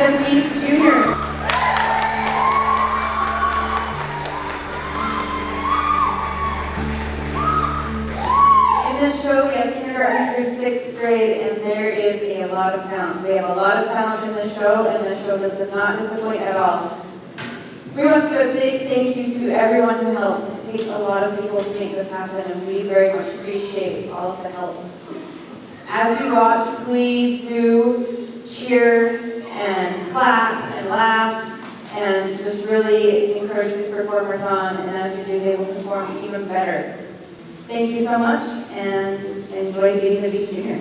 the Beast Jr. In this show, we have kindergarten through 6th grade, and there is a lot of talent. We have a lot of talent in the show, and the show does not disappoint at all. We want to give a big thank you to everyone who helped. It takes a lot of people to make this happen, and we very much appreciate all of the help. As you watch, please do cheer and clap and laugh and just really encourage these performers on, and as you do, they will perform even better. Thank you so much, and enjoy being the Beast Junior.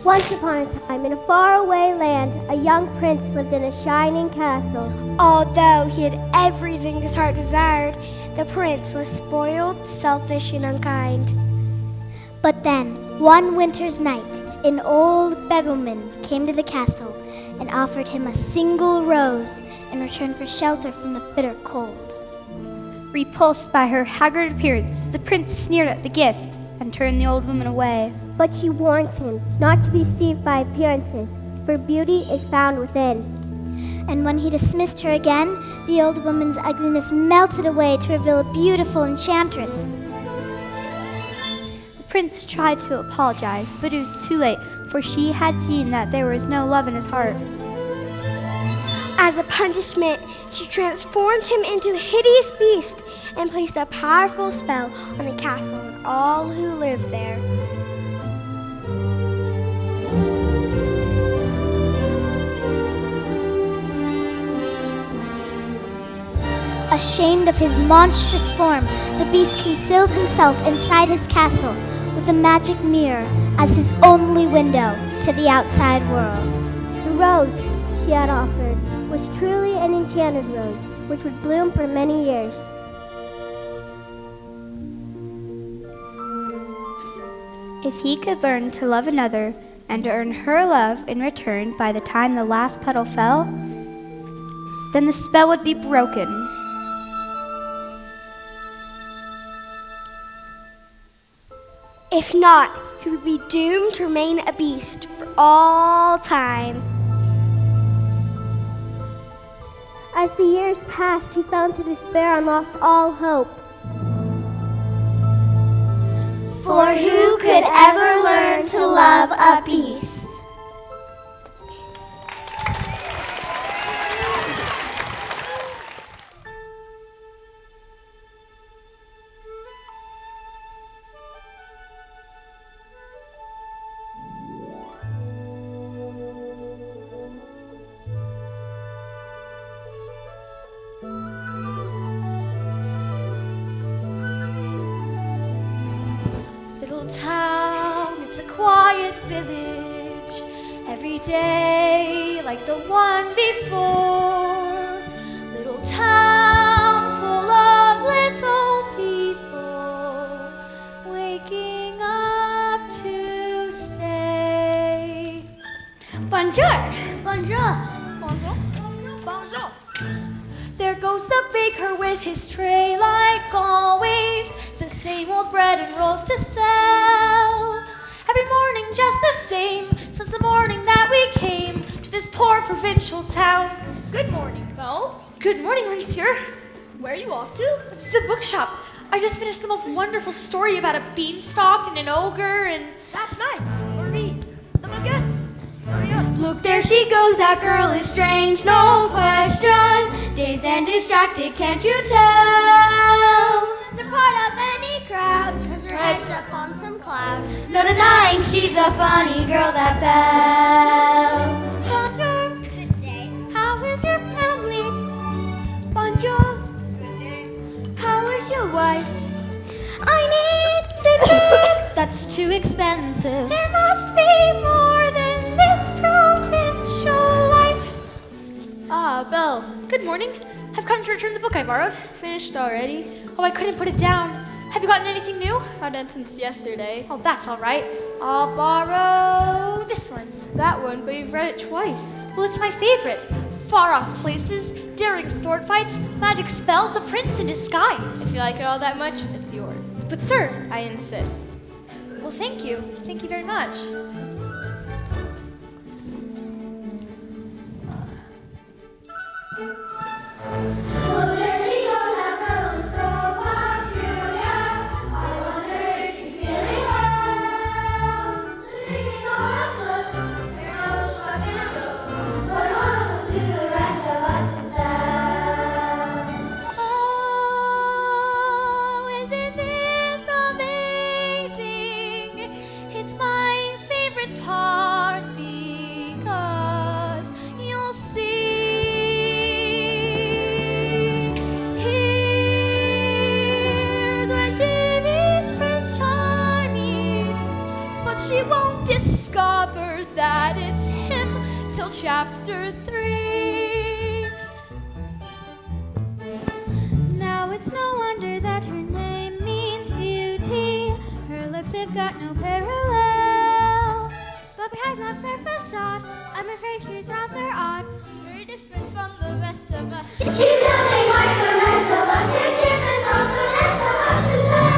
Once upon a time, in a faraway land, a young prince lived in a shining castle. Although he had everything his heart desired, the prince was spoiled, selfish, and unkind. But then, one winter's night, an old beggarman came to the castle and offered him a single rose in return for shelter from the bitter cold. Repulsed by her haggard appearance, the prince sneered at the gift and turned the old woman away. But she warned him not to be deceived by appearances, for beauty is found within. And when he dismissed her again, the old woman's ugliness melted away to reveal a beautiful enchantress. The prince tried to apologize, but it was too late, for she had seen that there was no love in his heart. As a punishment, she transformed him into a hideous beast and placed a powerful spell on the castle and all who lived there. Ashamed of his monstrous form, the beast concealed himself inside his castle with a magic mirror as his only window to the outside world. The rose she had offered was truly an enchanted rose, which would bloom for many years. If he could learn to love another and to earn her love in return by the time the last petal fell, then the spell would be broken. If not, he would be doomed to remain a beast for all time. As the years passed, he fell into despair and lost all hope. For who could ever learn to love a beast? Town, it's a quiet village, every day like the one before. Little town full of little people, waking up to say bonjour, bonjour, bonjour, bonjour. There goes the baker with his tray like always, the same old bread and rolls to sell. Every morning just the same, since the morning that we came to this poor provincial town. Good morning, Belle. Good morning, Monsieur. Where are you off to? The bookshop. I just finished the most wonderful story about a beanstalk and an ogre and... That's nice. Or read. The baguettes. Hurry up. Look, there she goes, that girl is strange, no question. Dazed and distracted, can't you tell? They're part of any crowd, 'cause her heads up on some cloud. No denying she's a funny girl, that Belle. Bonjour. Good day. How is your family? Bonjour. Good day. How is your wife? I need cities. That's too expensive. There must be more than this provincial life. Ah, Belle. Good morning. I've come to return the book I borrowed. Finished already? Oh, I couldn't put it down. Have you gotten anything new? Not done since yesterday. Oh, that's all right. I'll borrow this one. That one, but you've read it twice. Well, it's my favorite. Far off places, daring sword fights, magic spells, a prince in disguise. If you like it all that much, it's yours. But sir, I insist. well, thank you. Thank you very much. Well, there she goes, that girl is so peculiar. I wonder if she's feeling well. The baby's all restless, her nose stuck in a book. But on to the rest of us instead. Oh, isn't this amazing? It's my favorite part because you'll see. Here's where she meets Prince Charming, but she won't discover that it's him till chapter 3. Now it's no wonder that her name means beauty. Her looks have got no parallel. But behind that surface facade, I'm afraid she's rather odd. Very different from the rest of us. She's nothing like the rest of us. She's different from the rest of us as well.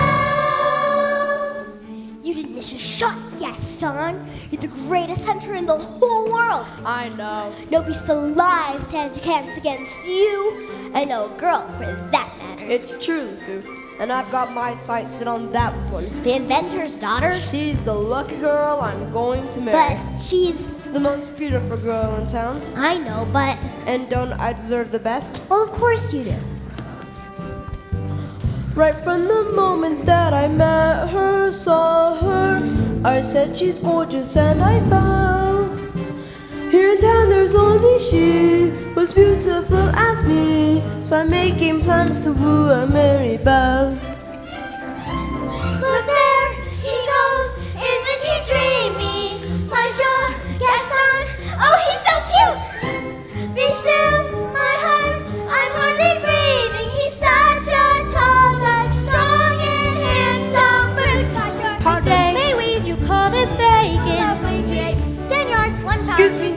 You didn't miss a shot, Gaston. You're the greatest hunter in the whole world. I know. No beast alive stands a chance against you. And no girl, for that matter. It's true, Lou. And I've got my sights set on that one. The inventor's daughter. She's the lucky girl I'm going to marry. But she's... The most beautiful girl in town. I know, but... And don't I deserve the best? Well, of course you do. Right from the moment that I met her, saw her, I said she's gorgeous and I fell. Here in town there's only she, was beautiful as me. So I'm making plans to woo a Mary Belle. Look there, he goes. Isn't he dreamy? Monsieur Gaston, oh, he's so cute. Be still, my heart, I'm hardly breathing. He's such a tall, dark, strong and handsome brute. Pardon, may we you call this bacon? Lovely drapes, 10 yards, 1 Excuse pound. me,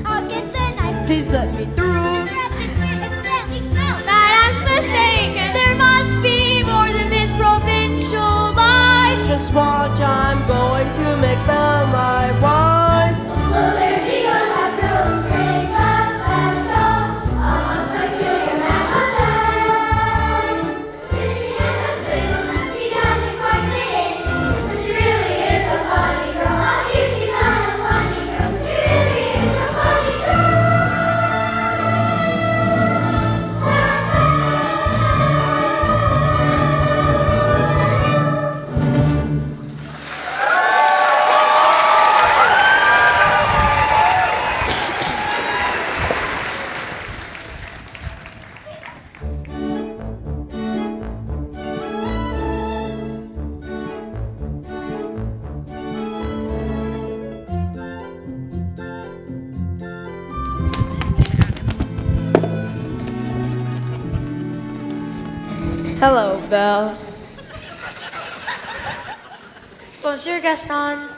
I'll get the knife. please let me through. Grab this weird and deadly smell. Madame's mistaken. There must be more than this provincial life. Just watch, I'm going to make Belle my wife. Well, there she goes, that girl's great, fast, fast, tall. A most peculiar mademoiselle. Pretty and a slim, she doesn't quite fit in, but she really is a funny girl. A cutie not a funny girl, she really is a funny girl. Hello, Belle. Bonjour, Gaston.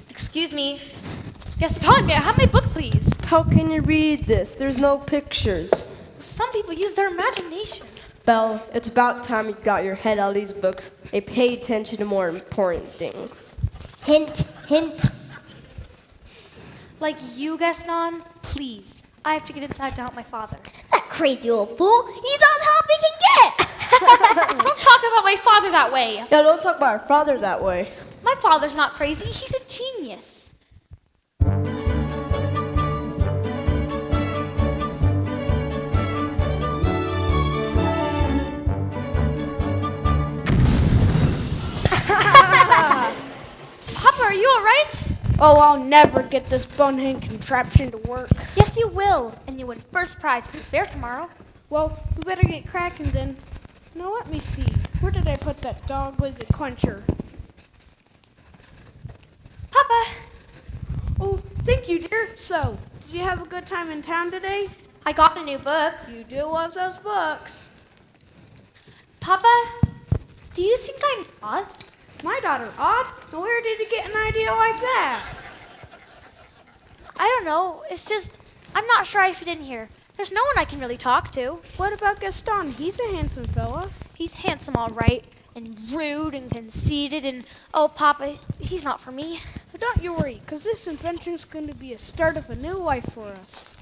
Excuse me. Gaston, may I have my book, please? How can you read this? There's no pictures. Some people use their imagination. Belle, it's about time you got your head out of these books and pay attention to more important things. Hint, hint. Like you, Gaston, please. I have to get inside to help my father. That crazy old fool. He's all the help he can get. Don't talk about my father that way. Yeah, don't talk about our father that way. My father's not crazy. He's a genius. Oh, I'll never get this bonehead contraption to work. Yes, you will, and you'll win first prize at the fair tomorrow. Well, we better get cracking then. Now let me see. Where did I put that dog with the clencher? Papa, Oh, thank you, dear. So, did you have a good time in town today? I got a new book. You do love those books. Papa, do you think I'm odd? My daughter, odd? Now where did you get an idea like that? I don't know. It's just, I'm not sure I fit in here. There's no one I can really talk to. What about Gaston? He's a handsome fella. He's handsome, all right, and rude and conceited, and oh, Papa, he's not for me. But don't you worry, because this invention's going to be a start of a new life for us.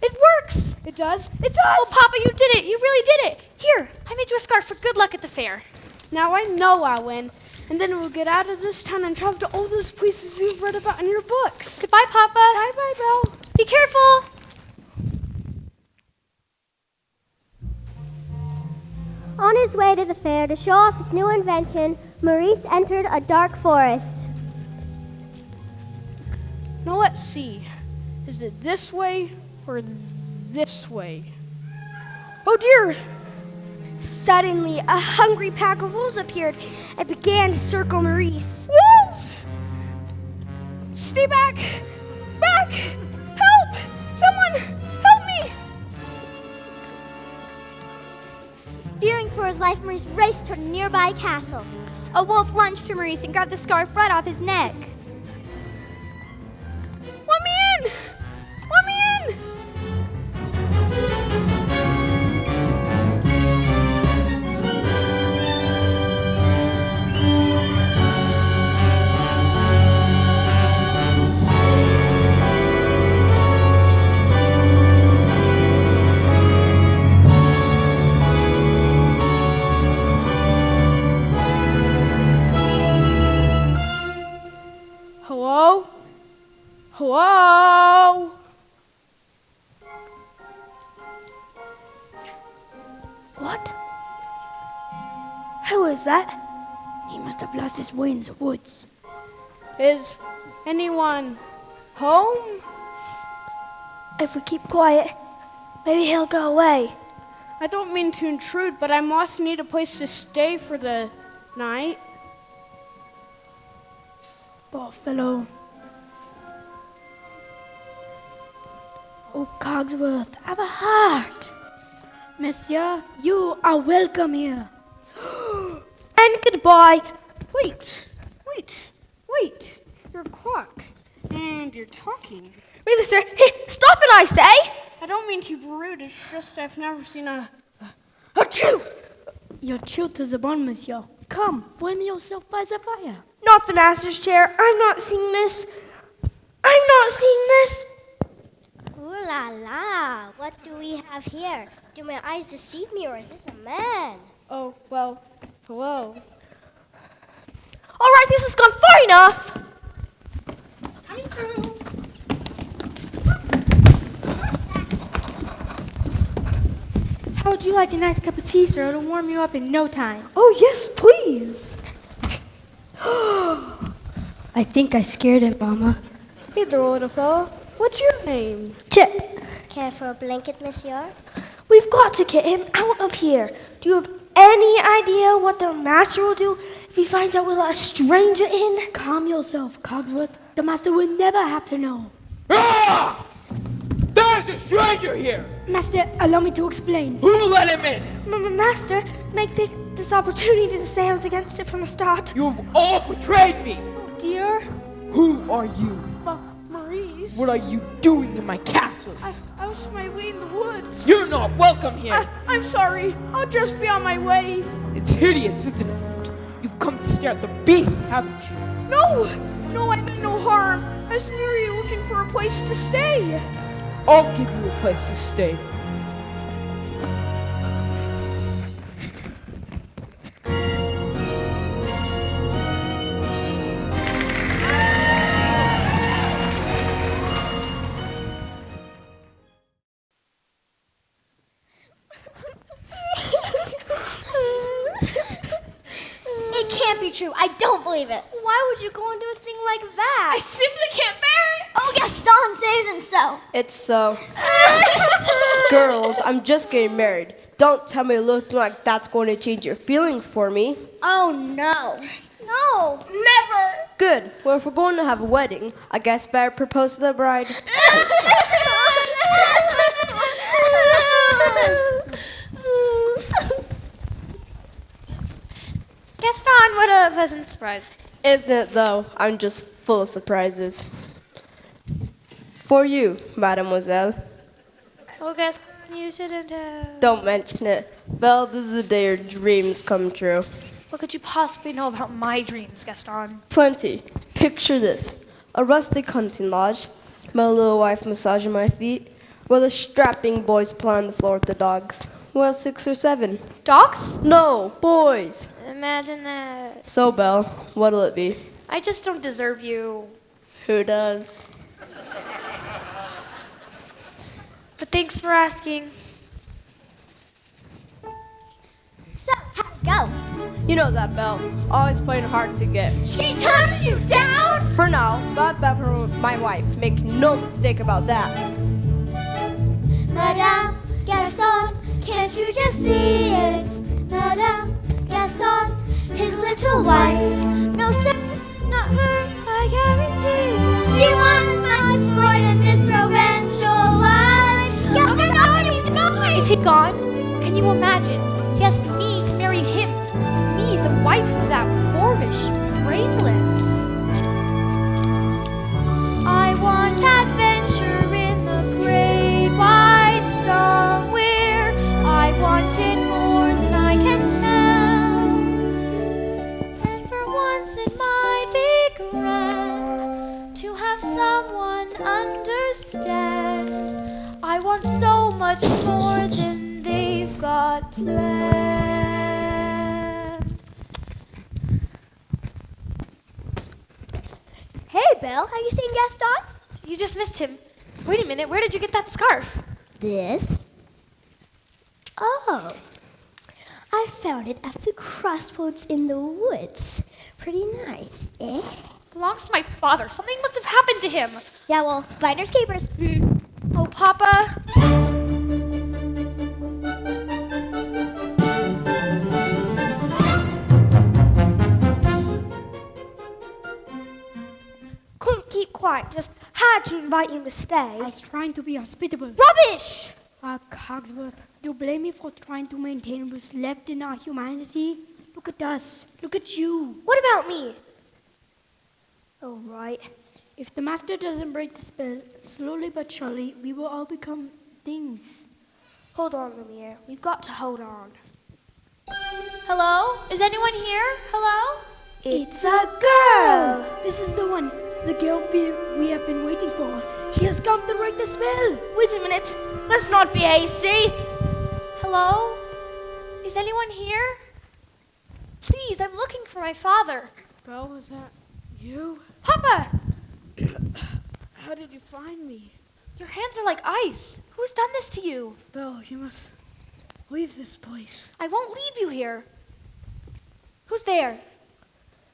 It works! It does? It Oh, does! Papa, you did it! You really did it! Here, I made you a scarf for good luck at the fair. Now I know I'll win. And then we'll get out of this town and travel to all those places you've read about in your books. Goodbye, Papa. Bye-bye, Belle. Be careful. On his way to the fair to show off his new invention, Maurice entered a dark forest. Now let's see. Is it this way or this way? Oh dear! Suddenly, a hungry pack of wolves appeared and began to circle Maurice. Wolves! Stay back! Back! Help! Someone! Help me! Fearing for his life, Maurice raced to a nearby castle. A wolf lunged for Maurice and grabbed the scarf right off his neck. Let me in! Let me in! Hello? Hello? What? Who is that? He must have lost his way in the woods. Is anyone home? If we keep quiet, maybe he'll go away. I don't mean to intrude, but I must need a place to stay for the night. Poor fellow. Oh, Cogsworth, have a heart. Monsieur, you are welcome here. And goodbye. Wait. Your clock. And you're talking. Wait, sir. Hey, stop it, I say! I don't mean to be rude, it's just I've never seen a Achoo! You're chilled to the bone, monsieur. Come, warm yourself by the fire. Not the master's chair. I'm not seeing this. I'm not seeing this. Ooh la la, what do we have here? Do my eyes deceive me, or is this a man? Oh, well, hello. All right, this has gone far enough. Coming through. How would you like a nice cup of tea, sir? It'll warm you up in no time. Oh, yes, please. I think I scared him, Mama. Hey there, little fella. What's your name? Chip, Care for a blanket, monsieur? We've got to get him out of here. Do you have any idea what the master will do if he finds out we let a stranger in? calm yourself, Cogsworth. The master will never have to know. Ah! There's a stranger here! Master, allow me to explain. Who let him in? Master, make this opportunity to say I was against it from the start. You've all betrayed me! Dear Who are you? Maurice. What are you doing in my castle? I was on my way in the woods. You're not welcome here! I'm sorry. I'll just be on my way. It's hideous, isn't it? You've come to stare at the beast, haven't you? No, I meant no harm. I was merely looking for a place to stay. I'll give you a place to stay. It can't be very true. I don't believe it. Why would you go and do a thing like that? I simply can't bear it. Oh, Gaston says and so. It's so. Girls, I'm just getting married. Don't tell me a little thing like that's going to change your feelings for me. Oh, no. No, never. Good. Well, if we're going to have a wedding, I guess better propose to the bride. Gaston, what a pleasant surprise. Isn't it, though? I'm just full of surprises. For you, mademoiselle. Oh, Gaston, you shouldn't have. Don't mention it. Well, this is the day your dreams come true. What could you possibly know about my dreams, Gaston? Plenty. Picture this. A rustic hunting lodge, my little wife massaging my feet, while the strapping boys play on the floor with the dogs. Well, 6 or 7. Dogs? No, boys. Imagine that. So, Belle, what'll it be? I just don't deserve you. Who does? But thanks for asking. So, how'd it go? You know that, Belle. Always playing hard to get. She turns you down? For now, God Belle my wife. Make no mistake about that. Madame Gaston, can't you just see it? Madame Gaston, his little wife. No, sir, not her, I guarantee. She wants much more than this provincial life. Is he gone? Can you imagine? He asked me to marry him. Me, the wife of that boorish brainless. I want adventure in the great wide somewhere. I want it more than I can tell. And for once it might be grand to have someone understand. I want so much more than they've got planned. Hey, Belle, have you seen Gaston? You just missed him. Wait a minute, where did you get that scarf? This? Oh, I found it at the crossroads in the woods. Pretty nice, eh? Belongs to my father. Something must have happened to him. Yeah, well, finders keepers. Oh, Papa. Couldn't keep quiet, just had to invite you to stay. I was trying to be hospitable. Rubbish! Cogsworth, you blame me for trying to maintain what's left in our humanity? Look at us. Look at you. What about me? Oh, right. If the master doesn't break the spell, slowly but surely, we will all become things. Hold on, Lumiere. We've got to hold on. Hello? Is anyone here? Hello? It's a girl! This is the one. The girl we have been waiting for. She has come to break the spell. Wait a minute. Let's not be hasty. Hello? Is anyone here? Please, I'm looking for my father. Belle, was that you? Papa! How did you find me? Your hands are like ice. Who's done this to you? Belle, you must leave this place. I won't leave you here. Who's there?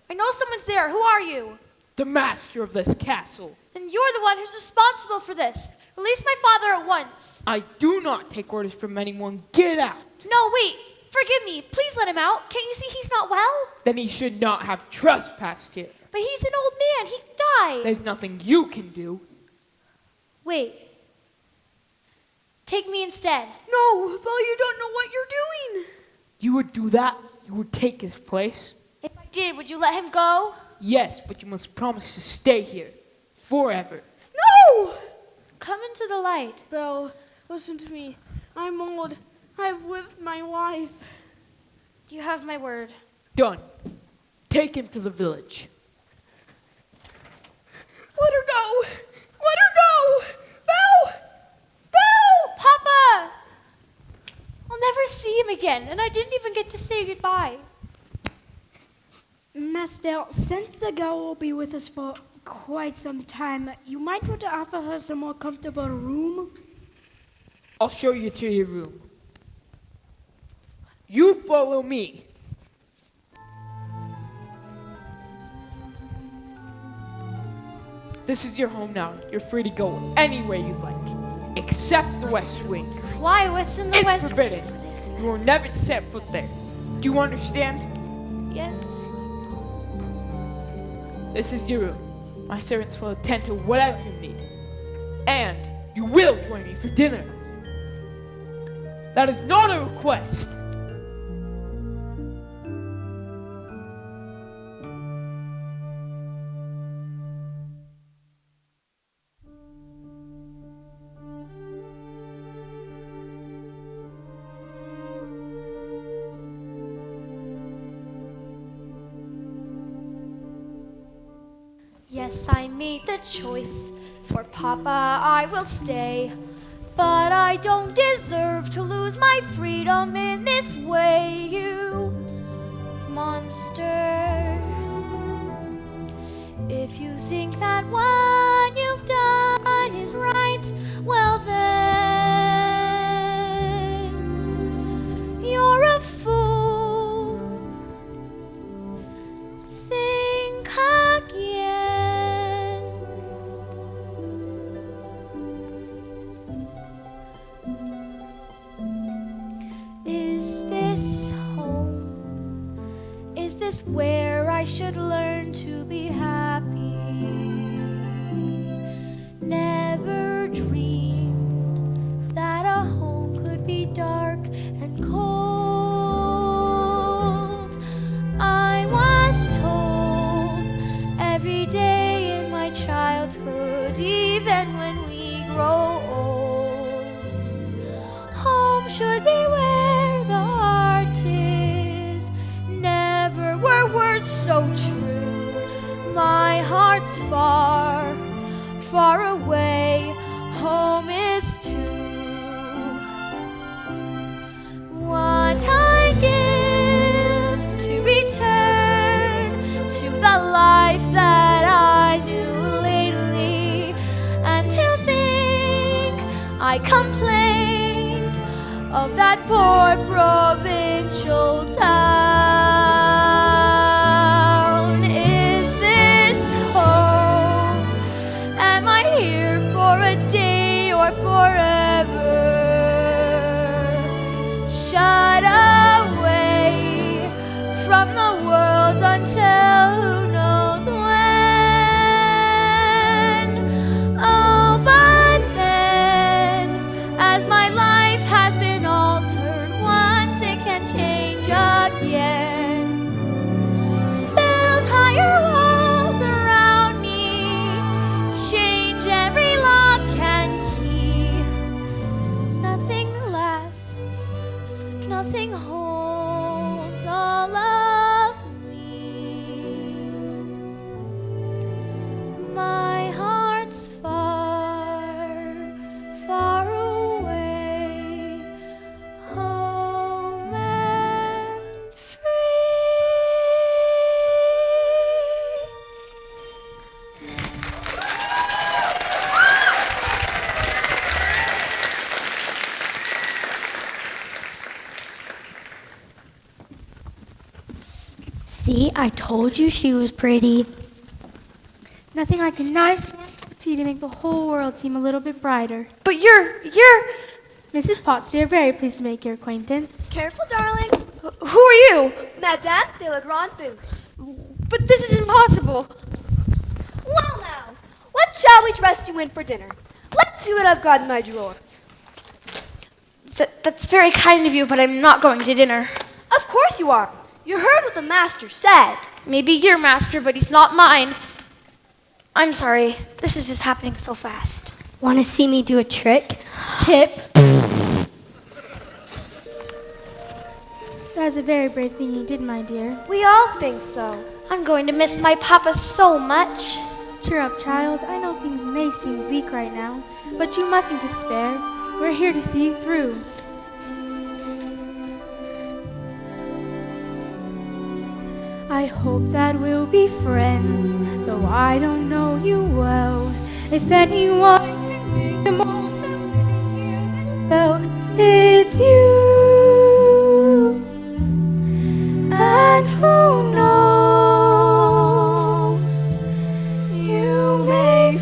I know someone's there. Who are you? The master of this castle. And you're the one who's responsible for this. Release my father at once. I do not take orders from anyone. Get out. No, wait. Forgive me. Please let him out. Can't you see he's not well? Then he should not have trespassed here. But he's an old man. He died. There's nothing you can do. Wait. Take me instead. No, Belle, you don't know what you're doing. You would do that? You would take his place? If I did, would you let him go? Yes, but you must promise to stay here. Forever. No! Come into the light. Belle, listen to me. I'm old. I've lived my life. You have my word. Done. Take him to the village. Let her go! Let her go! Belle! Belle! Papa! I'll never see him again, and I didn't even get to say goodbye. Master, since the girl will be with us for quite some time, you might want to offer her some more comfortable room. I'll show you to your room. You follow me. This is your home now. You're free to go anywhere you like, except the West Wing. Why? What's in the It's West? forbidden. You will never set foot there. Do you understand? Yes. This is your room. My servants will attend to whatever you need. And you will join me for dinner. That is not a request. Yes, I made the choice. For Papa, I will stay. But I don't deserve to lose my freedom in this way, you monster. If you think that what you've done is right, well then, you're a fool. Think again. Is this home? Is this where I should learn to be happy? Never dreamed that a home could be dark and cold. I was told every day in my childhood, even when we grow old, home should be where the heart is. Never were words so true. My heart's far, far away. Home is too. What I give to return to the life that I knew lately, and to think I complained of that poor provincial town. Is this home? Am I here for a day or forever? Shut away from the world until who knows when. Oh, but then, as my life has been altered once, it can change again. Build higher walls around me, change every lock and key. Nothing lasts, nothing holds all of me. My heart's far, far away, home and free. See, I told you she was pretty. Nothing like a nice warm cup of tea to make the whole world seem a little bit brighter. But you're Mrs. Potts, dear, very pleased to make your acquaintance. Careful, darling. who are you? Madame de la Grande Bouche. But this is impossible. Well now, what shall we dress you in for dinner? Let's see what I've got in my drawers. That's very kind of you, but I'm not going to dinner. Of course you are. You heard what the master said. Maybe you're master, but he's not mine. I'm sorry. This is just happening so fast. Want to see me do a trick? Chip. That is a very brave thing you did, my dear. We all think so. I'm going to miss my papa so much. Cheer up, child. I know things may seem bleak right now, but you mustn't despair. We're here to see you through. I hope that we'll be friends, though I don't know you well. If anyone can make the most of living here, then well, it's you. And who knows, you may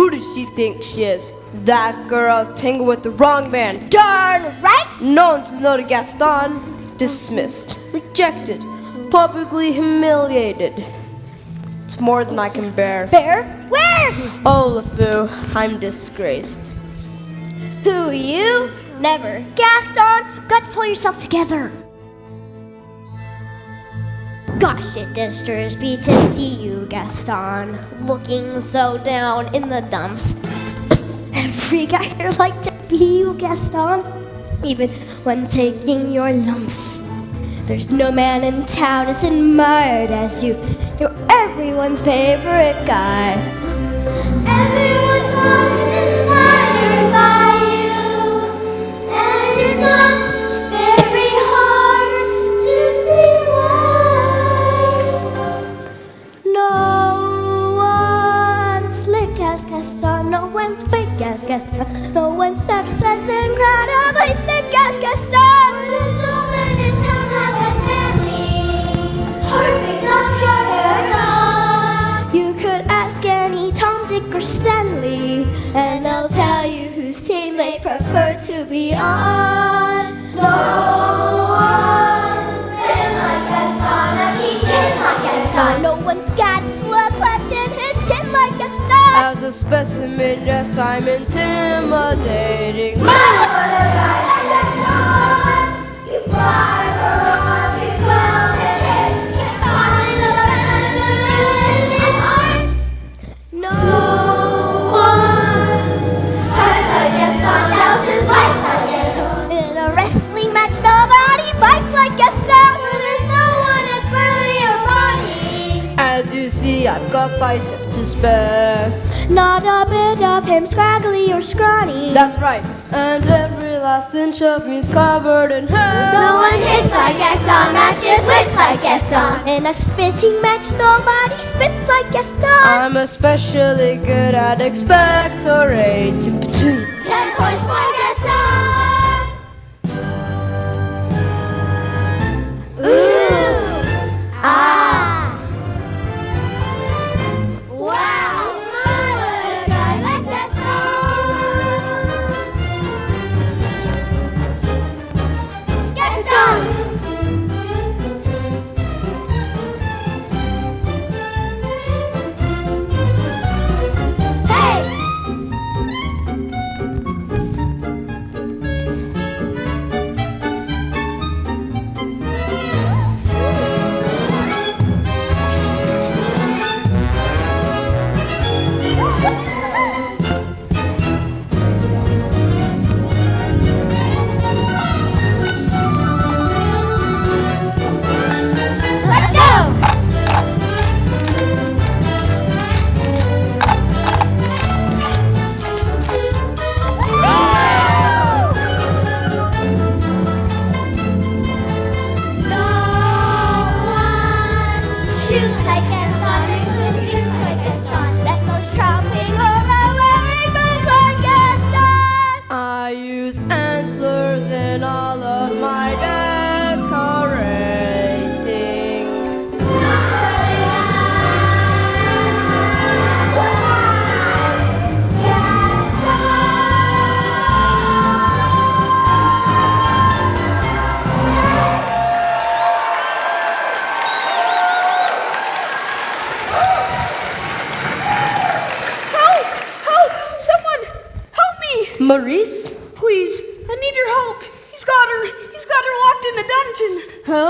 Who does she think she is? That girl's tangled with the wrong man. Darn right! No one says no to Gaston. Dismissed. Rejected. Publicly humiliated. It's more than I can bear. Bear? Where? Oh, LeFou, I'm disgraced. Who are you? Never. Gaston, got to pull yourself together. Gosh, it disturbs me to see you, Gaston, looking so down in the dumps. Every guy here like to be you, Gaston, even when taking your lumps. There's no man in town as admired as you. You're everyone's favorite guy. Everyone's inspired by you, and it's not very hard to see why. No one's slick as Gaston, no one's big as Gaston, no one's next as incredibly thick as Gaston. There's no man in town half as manly, perfect like your hair done. You could ask any Tom, Dick, or Stanley, and they'll tell you whose team they prefer to be on. No one been like Gaston, and he came like Gaston. No one's got swell cleft in his chin like Gaston. As a specimen, yes, I'm intimidating. My what a guy like Gaston. You fly for us, you well hit, you find the man in his arms. No one fights like Gaston, doubts his life like Gaston. in a wrestling match, nobody fights like Gaston. There's no one as burly or brawny. As you see, I've got biceps to spare. Not a bit of him scraggly or scrawny. That's right. And every last inch of me's covered in hair. No one hits like Gaston, matches wits like Gaston. In a spitting match, nobody spits like Gaston. I'm especially good at expectorating. 10 points for Gaston. Ooh, ah. Wow, my what a guy like Gaston. Gaston. Hey. Let's go! No one shoots like Gaston, executes like Gaston, That goes tromping over wearing boots like Gaston. I use antlers in all of my decorating. Help! Someone! Help me! Maurice? Please, I need your help. He's got her locked in a dungeon. Who?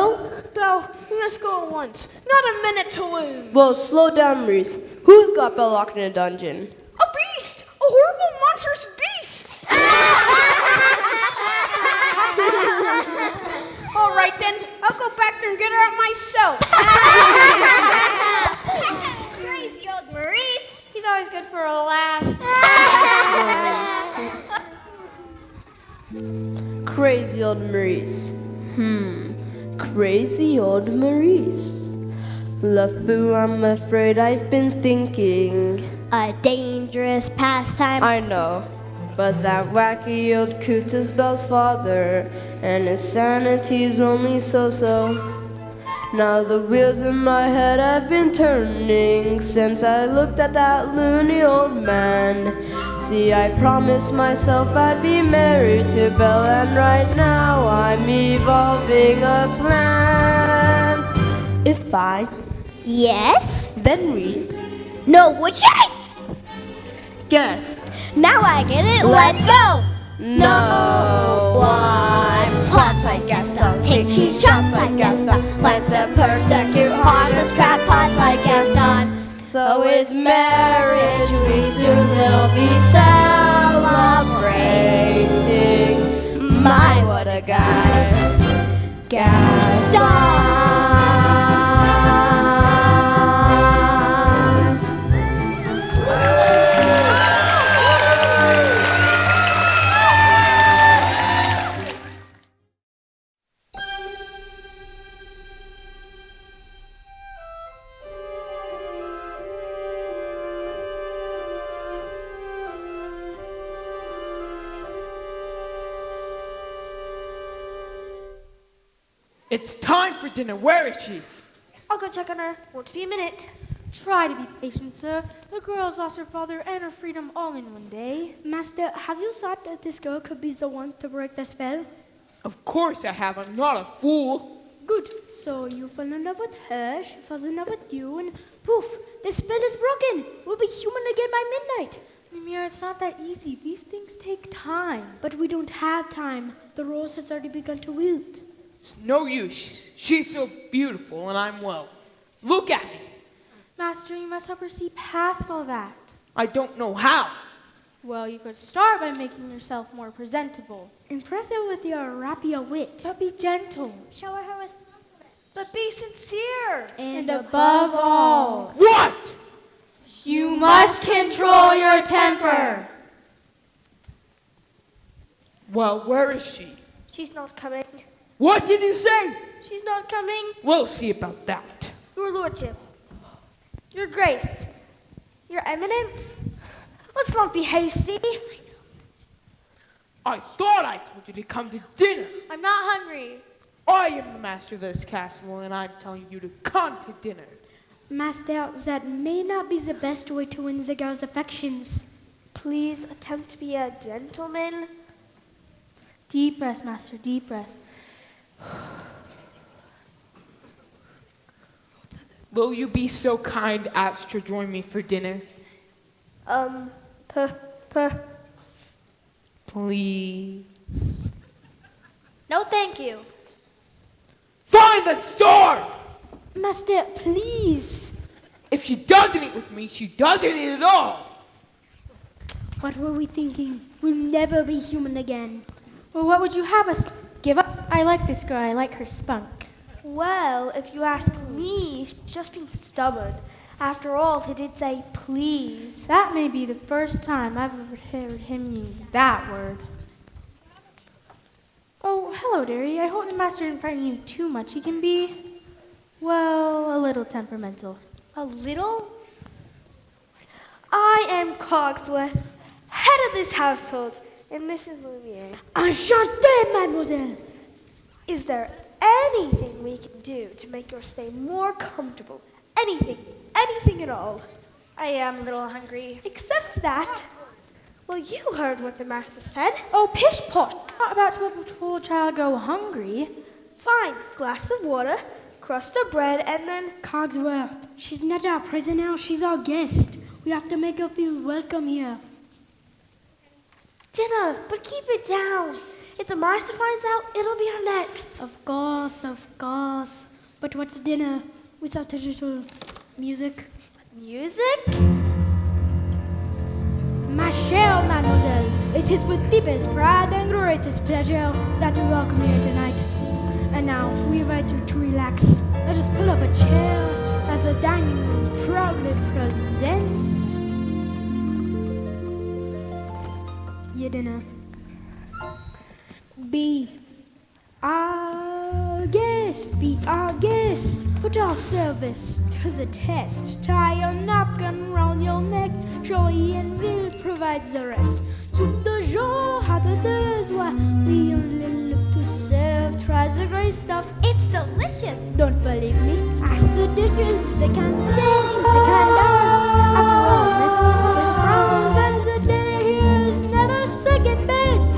Belle, we must go at once. Not a minute to lose. Well, slow down, Maurice. Who's got Belle locked in a dungeon? A beast! A horrible, monstrous beast! All right then, I'll go back there and get her out myself. Crazy old Maurice. He's always good for a laugh. Crazy old Maurice. Crazy old Maurice. LeFou, I'm afraid I've been thinking. A dangerous pastime. I know, but that wacky old coot is Belle's father, and his sanity's only so-so. Now the wheels in my head have been turning since I looked at that loony old man. See, I promised myself I'd be married to Belle, and right now I'm evolving a plan. If I, Yes? then we, No, would you? guess, Now I get it. Let's go. no One plots like Gaston, taking shots like Gaston, plans to persecute harmless crackpots like Gaston. So is marriage, we soon will be celebrating. My, what a guy, Gaston. It's time for dinner. Where is she? I'll go check on her. Won't be a minute. Try to be patient, sir. The girl's lost her father and her freedom all in one day. Master, have you thought that this girl could be the one to break the spell? Of course I have. I'm not a fool. Good. So you fall in love with her, she falls in love with you, and poof, the spell is broken. We'll be human again by midnight. Ymir, it's not that easy. These things take time. But we don't have time. The rose has already begun to wilt. It's no use. She's so beautiful and I'm well. Look at me. Master, you must help her see past all that. I don't know how. Well, you could start by making yourself more presentable. Impress her with your rapier wit. But be gentle. Shower her with, but be sincere. And above all, What? you must control your temper. Well, where is she? She's not coming. What did you say? She's not coming. We'll see about that. Your lordship, your grace, your eminence, let's not be hasty. I thought I told you to come to dinner. I'm not hungry. I am the master of this castle and I'm telling you to come to dinner. Master, that may not be the best way to win the girl's affections. Please attempt to be a gentleman. Deep breaths, Master, deep breaths. Will you be so kind as to join me for dinner? Please. No, thank you. Fine, let's start! Master, please. If she doesn't eat with me, she doesn't eat at all. What were we thinking? We'll never be human again. Well, what would you have us give up? I like this girl. I like her spunk. Well, if you ask me, she's just being stubborn. After all, he did say please. That may be the first time I've ever heard him use that word. Oh, hello, dearie. I hope the master didn't frighten you too much. He can be, well, a little temperamental. A little? I am Cogsworth, head of this household, and this is Lumiere. Enchanté, mademoiselle. Is there anything we can do to make your stay more comfortable? Anything at all. I am a little hungry. Except that. Well, you heard what the master said. Oh, pish posh. Not about to let the poor child go hungry. Fine, glass of water, crust of bread, and then... Cogsworth, she's not our prisoner, she's our guest. We have to make her feel welcome here. Dinner, but keep it down. If the master finds out, it'll be our necks. Of course. But what's dinner without a little music? Music? Ma chère mademoiselle, it is with deepest pride and greatest pleasure that we welcome you tonight. And now we invite you to relax. Let us pull up a chair as the dining room proudly presents your dinner. Be our guest, put our service to the test. Tie your napkin round your neck, Joey and Will provides the rest. Soup de jour, how the deux we only look to serve. Try the great stuff, It's delicious. don't believe me? Yes, they can sing, they can dance. After all, this frowns and the day here is never second best.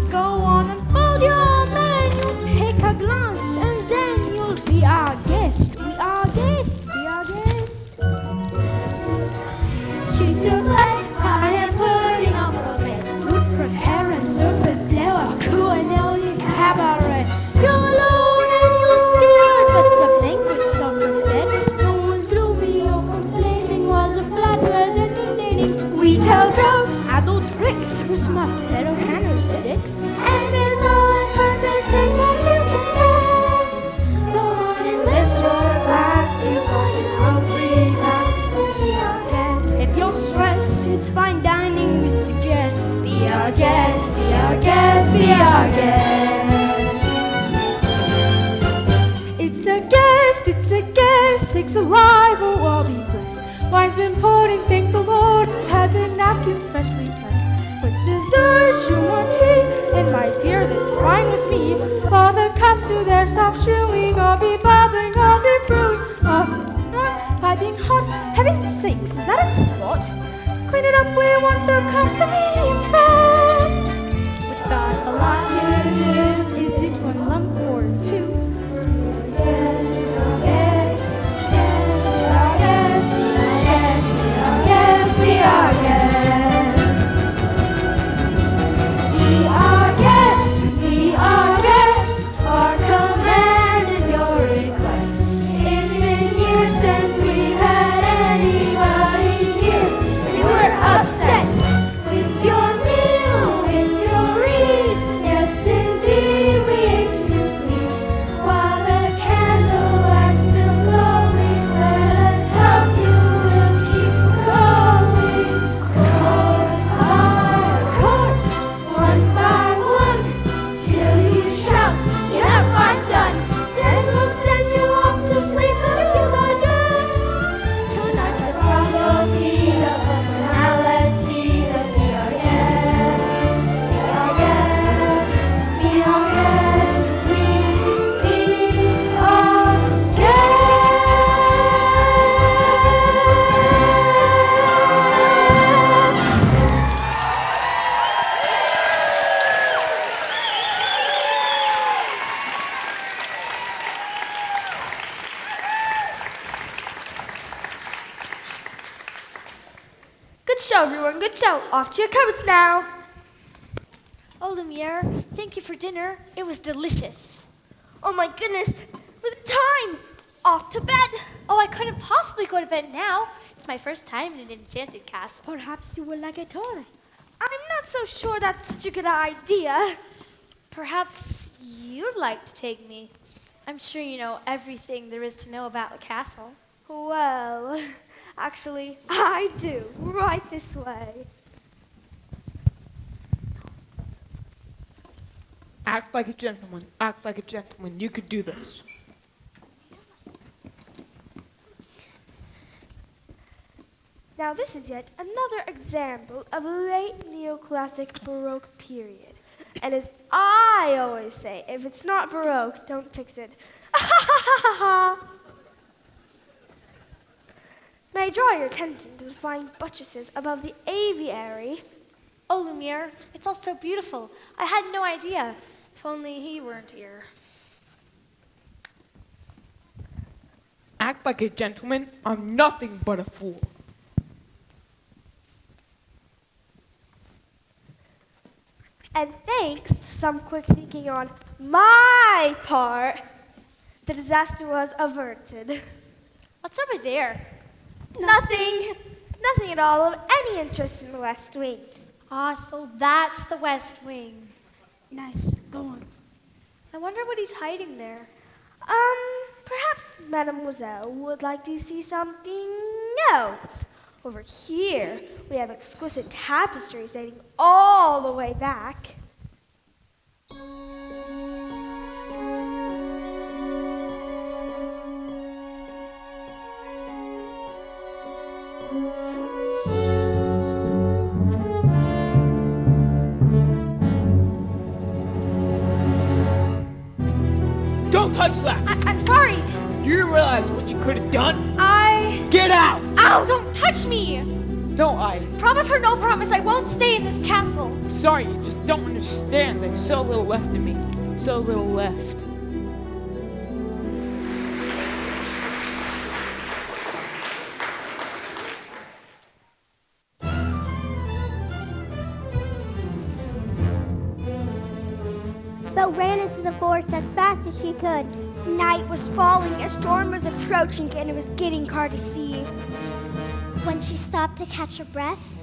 Go on and fold your man, you take a glance, and then you'll be our guest. We are guest, be our guest. Cheese souffle, I am putting on propane. Would prepare and serve with flour, cool and only cabaret. You're alone and you're scared, but something with some bed. No one's gloomy or complaining, was a flat was entertaining. We tell jokes, Adult tricks with my fellow candlesticks. and it's all in perfect taste that you can have. Go on and lift your glass, you want your hungry mouth to be our guest. If you're stressed, it's fine dining we suggest. Be our guest, be our guest, be our guest. It's a guest, it's a guest, sakes alive, oh I'll be blessed. Wine's been poured and thank the Lord, had the napkins specially pressed. With dessert, you want tea, and my dear, that's fine with me. While the cups do their soft chewing, I'll be bubbling, I'll be brewing. Piping hot, heaven's sakes, is that a spot? Clean it up, we want the company fast. We've got a lot to do. Is it one lump or two? Good show, everyone. Good show. Off to your cupboards now. Oh, Lumiere, thank you for dinner. It was delicious. Oh my goodness. Look at the time. Off to bed. Oh, I couldn't possibly go to bed now. It's my first time in an enchanted castle. Perhaps you would like a tour. I'm not so sure that's such a good idea. Perhaps you'd like to take me. I'm sure you know everything there is to know about the castle. Well, actually, I do. Right this way. Act like a gentleman. Act like a gentleman. You could do this. Now this is yet another example of a late neoclassic Baroque period. And as I always say, if it's not Baroque, don't fix it. May I draw your attention to the fine buttresses above the aviary? Oh, Lumiere, it's all so beautiful. I had no idea. If only he weren't here. Act like a gentleman. I'm nothing but a fool. And thanks to some quick thinking on my part, the disaster was averted. What's over there? Nothing. Nothing at all of any interest in the West Wing. Ah, so that's the West Wing. Nice. Go on. I wonder what he's hiding there. Perhaps Mademoiselle would like to see something else. Over here, we have exquisite tapestries dating all the way back. Don't touch that! I'm sorry. Do you realize what you could have done? Get out! Ow, don't touch me! No, Promise or no promise, I won't stay in this castle. Sorry, you just don't understand. There's so little left in me. So little left. Belle ran into the forest as fast as she could. Night was falling, a storm was approaching, and it was getting hard to see. When she stopped to catch her breath,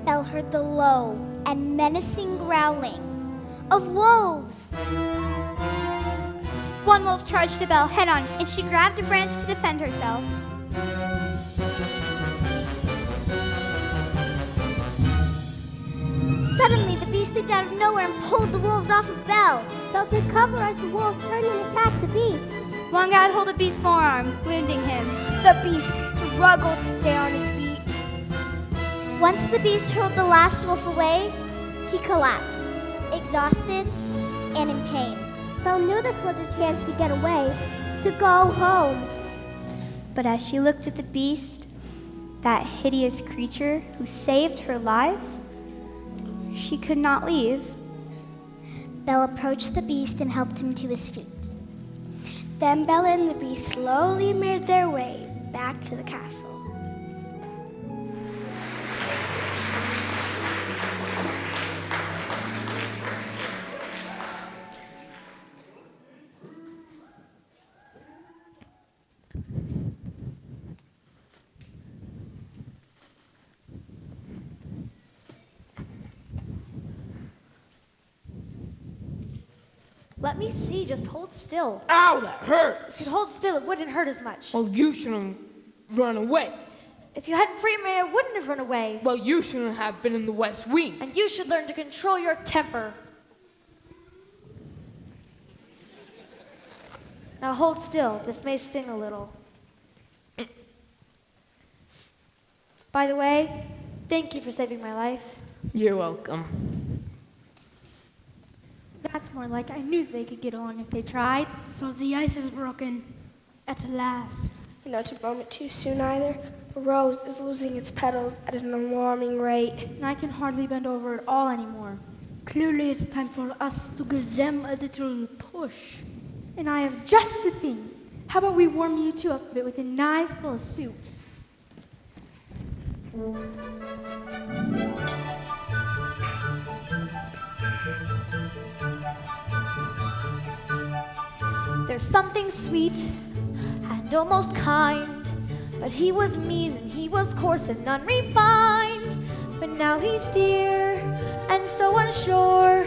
Belle heard the low and menacing growling of wolves. One wolf charged the Belle head on, and she grabbed a branch to defend herself. Suddenly, the beast leaped out of nowhere and pulled the wolves off of Belle. Belle took cover as the wolves turned and attacked the beast. One got hold of Beast's forearm, wounding him. The beast struggled to stay on his feet. Once the beast hurled the last wolf away, he collapsed, exhausted and in pain. Belle knew this was her chance to get away, to go home. But as she looked at the beast, that hideous creature who saved her life, she could not leave. Belle approached the beast and helped him to his feet. Then Belle and the beast slowly made their way back to the castle. Let me see, just hold still. Ow, that hurts! If you'd hold still, it wouldn't hurt as much. Well, you shouldn't run away. If you hadn't freed me, I wouldn't have run away. Well, you shouldn't have been in the West Wing. And you should learn to control your temper. Now hold still. This may sting a little. By the way, thank you for saving my life. You're welcome. That's more like I knew they could get along if they tried. So the ice is broken. At last. Not a moment too soon either. The rose is losing its petals at an alarming rate. And I can hardly bend over at all anymore. Clearly it's time for us to give them a little push. And I have just the thing. How about we warm you two up a bit with a nice bowl of soup? There's something sweet and almost kind, but he was mean and he was coarse and unrefined. But now he's dear and so unsure.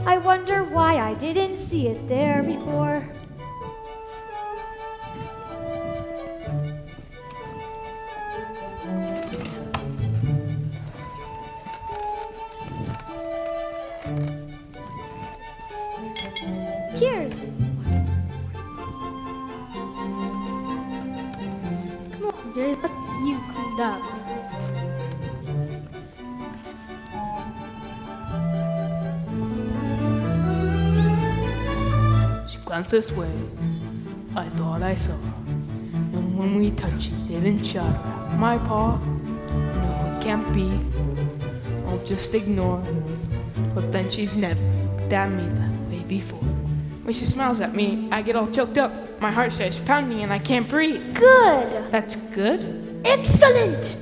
I wonder why I didn't see it there before. Cheers! Come on, Jerry, let's get you cleaned up. She glanced this way. I thought I saw. And when we touched, she didn't shudder. My paw? No, it can't be. I'll just ignore. But then she's never looked at me that way before. When she smiles at me, I get all choked up. My heart starts pounding and I can't breathe. Good! That's good? Excellent!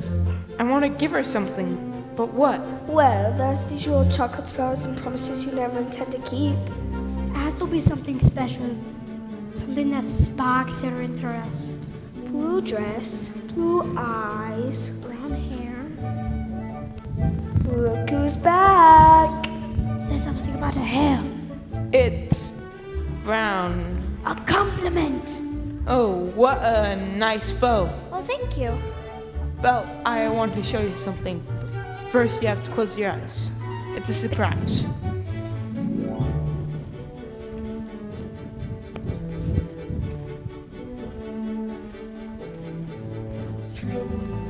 I want to give her something, but what? Well, there's these usual chocolate flowers and promises you never intend to keep. It has to be something special. Something that sparks her interest. Blue dress, blue eyes, Brown hair. look who's back. Say something about her hair. It's brown. A compliment! Oh, what a nice bow. Well, thank you. Well, I want to show you something. First, you have to close your eyes. It's a surprise.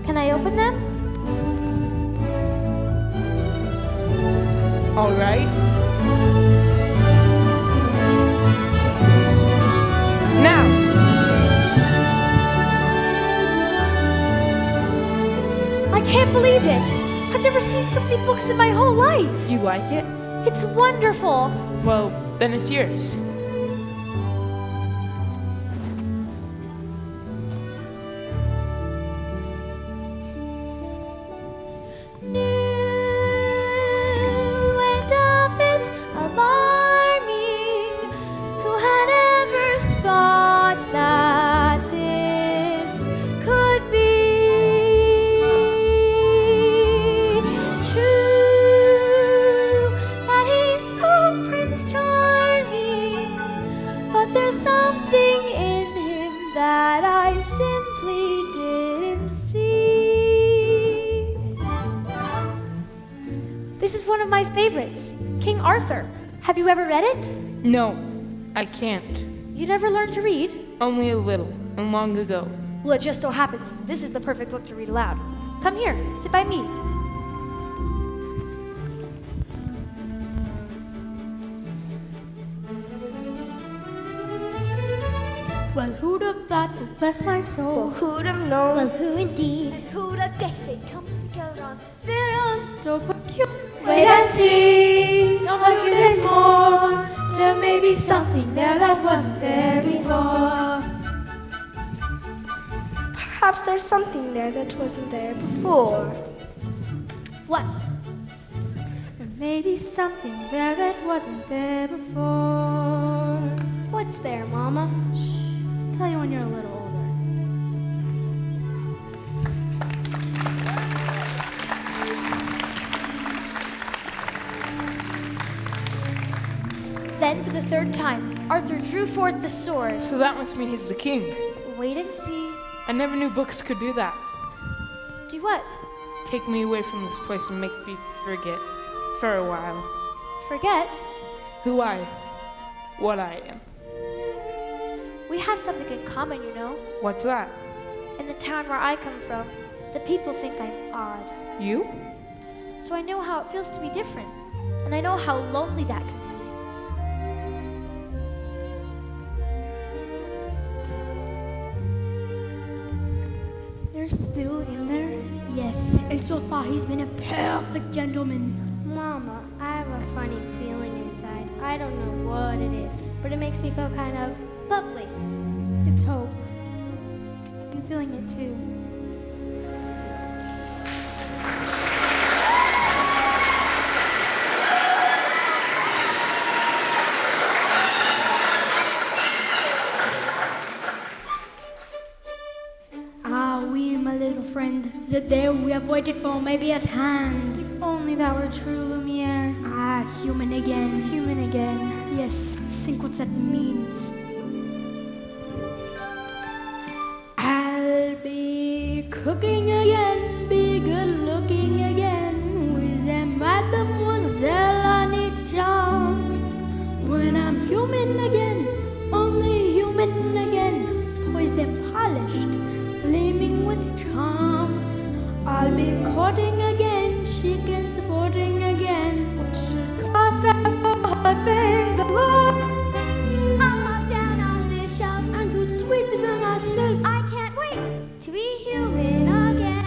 Can I open them? All right. Now. believe it. I've never seen so many books in my whole life. You like it? It's wonderful. Well, then it's yours. New and a bit alarming. Who had ever thought that this could be true? That he's a Prince Charming, but there's something in him that I simply didn't see. This is one of my favorites, King Arthur. Have you ever read it? No, I can't. You never learned to read? Only a little, and long ago. Well, it just so happens this is the perfect book to read aloud. Come here, sit by me. Well, who'd have thought, oh, bless my soul. Who'd have known? Well, who indeed? Who'd have guessed they'd come together on They're all so peculiar. Wait and see, A few days more, there may be something there that wasn't there before. Perhaps there's something there that wasn't there before. what? There may be something there that wasn't there before. What's there, Mama? I'll tell you when you're a little older. Then, for the third time, Arthur drew forth the sword. So that must mean he's the king. Wait and see. I never knew books could do that. Do what? Take me away from this place and make me forget, for a while, Forget? who what I am. We have something in common, you know. What's that? In the town where I come from, the people think I'm odd. You? So I know how it feels to be different. And I know how lonely that can be. They're still in there? Yes, and so far he's been a perfect gentleman. Mama, I have a funny feeling inside. I don't know what it is, but it makes me feel kind of bubbly. It's hope. I'm feeling it too. Ah, we, my little friend, the day we have waited for may be at hand. If only that were true, Lumiere. Ah, human again, human again. Yes, think what that means. I'll be cooking again, be good looking again, with a mademoiselle on each arm. When I'm human again, only human again, poised and polished, gleaming with charm. I'll be courting again, chic and sporting again, which should cost our husbands a lot. I'll hop down on this shelf. And would sweet for myself. I can't wait to be human again.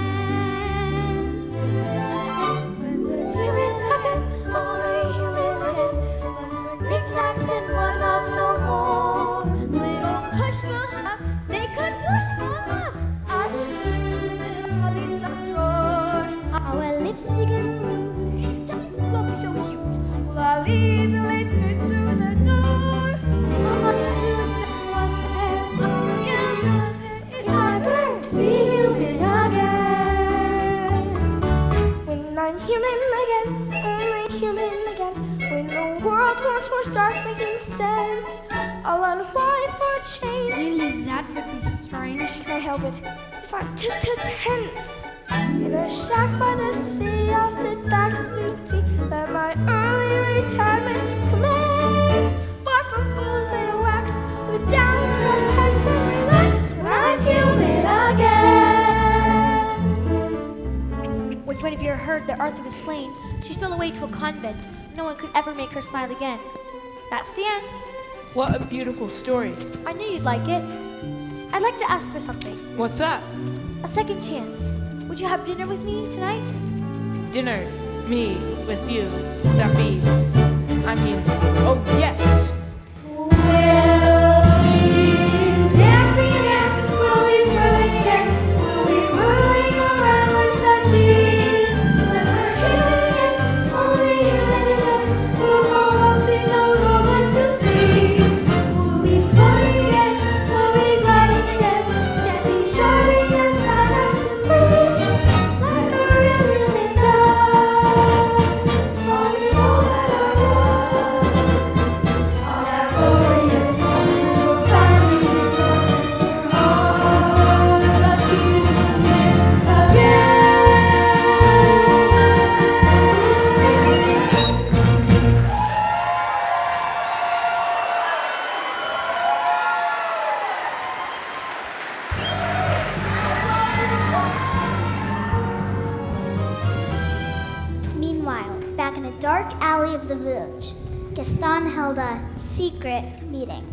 When we're human again, only human again, when we're knickknacks and whatnots no more. Little push, little shove, they could push for love. I'll leave some drawer. Our lipstick and rouge. Fluffy so cute. Well, I'll leave the late through the door. Mama, you and someone there. It's my turn to be human again. When I'm human again, only human again. When the world once more starts making sense, I'll unwind for a change. Really, that would be strange. Can I help it? If I'm too tense. In a shack by the sea, I'll sit back, sweet tea, let my early retirement commence. Far from fools made of wax, with down to price tags and relax. When I'm human again. When Guinevere heard that Arthur was slain, she stole away to a convent. No one could ever make her smile again. That's the end. What a beautiful story. I knew you'd like it. I'd like to ask for something. What's that? A second chance. Would you have dinner with me tonight? Dinner, me, with you, that be. I mean, oh yes! Dancing again, we'll be swirling again, we'll be whirling around like statues. When we're killing again, only you and again, we'll go waltzing those old 1, 2, 3s. We'll be floating again, we'll be gliding again, standing shining as paradise and breeze, like a river in dust. On the old meadow on that glorious sun, we'll finally return for all of us to Meanwhile, back in a dark alley of the village, Gaston held a secret meeting.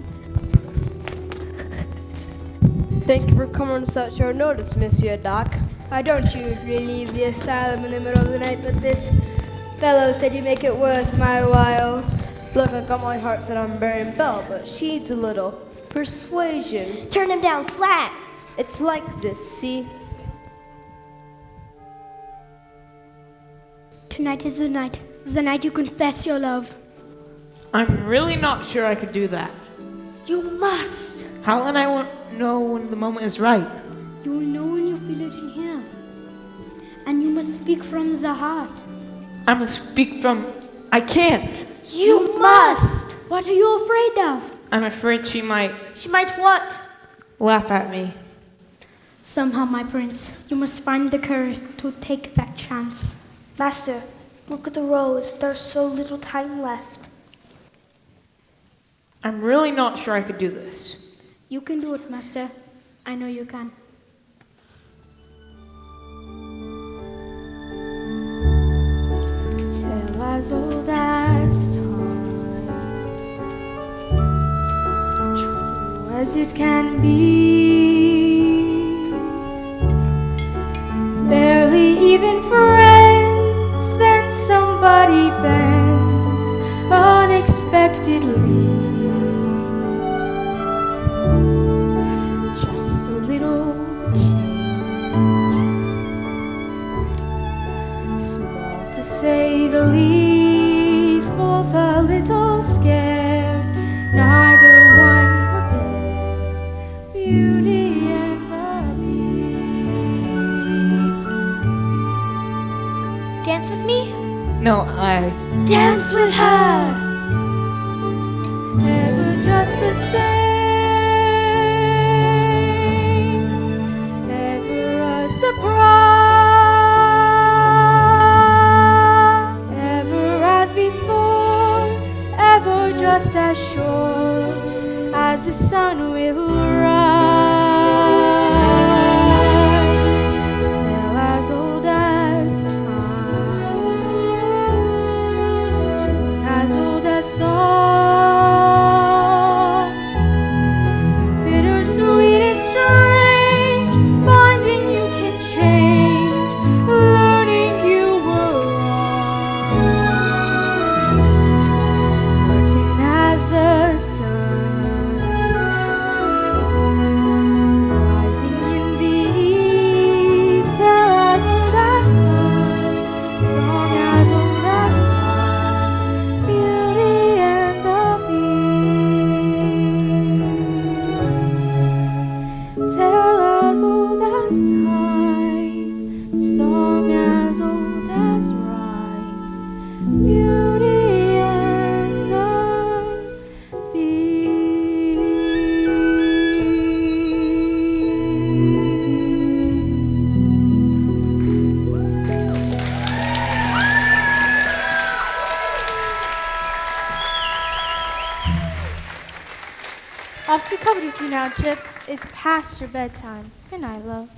Thank you for coming on such short notice, Monsieur Doc. I don't usually leave the asylum in the middle of the night, but this fellow said you make it worth my while. Look, I got my heart set on Baron Bell, but she needs a little persuasion. Turn him down flat. It's like this, see? Tonight is the night. The night you confess your love. I'm really not sure I could do that. You must. How will I won't know when the moment is right? You will know when you feel it in here. And you must speak from the heart. I must speak from... I can't! You must. What are you afraid of? I'm afraid she might She might what? laugh at me. Somehow, my prince, you must find the courage to take that chance. Master, look at the rose. There's so little time left. I'm really not sure I could do this. You can do it, master. I know you can. Tale as old as time, true as it can be. Barely even friends, then somebody bends unexpectedly. Just a little change, small to say the least, both a little scared, neither one prepared. Beauty and the Beast. Dance with me? No, I... Dance with her. Ever just the same. Ever a surprise. Ever as before. Ever just as sure as the sun will rise. Tale as old as time. Tune as old as song. Bittersweet and strange, finding you can change, learning you were wrong. Certain as the sun, rising in the east. Tale as old as time, song as old as rhyme, Beauty and the Beast. Tale as old as time, song as old as rhyme, Beauty and the Off to cover with you now, Chip. It's past your bedtime. Good night, love.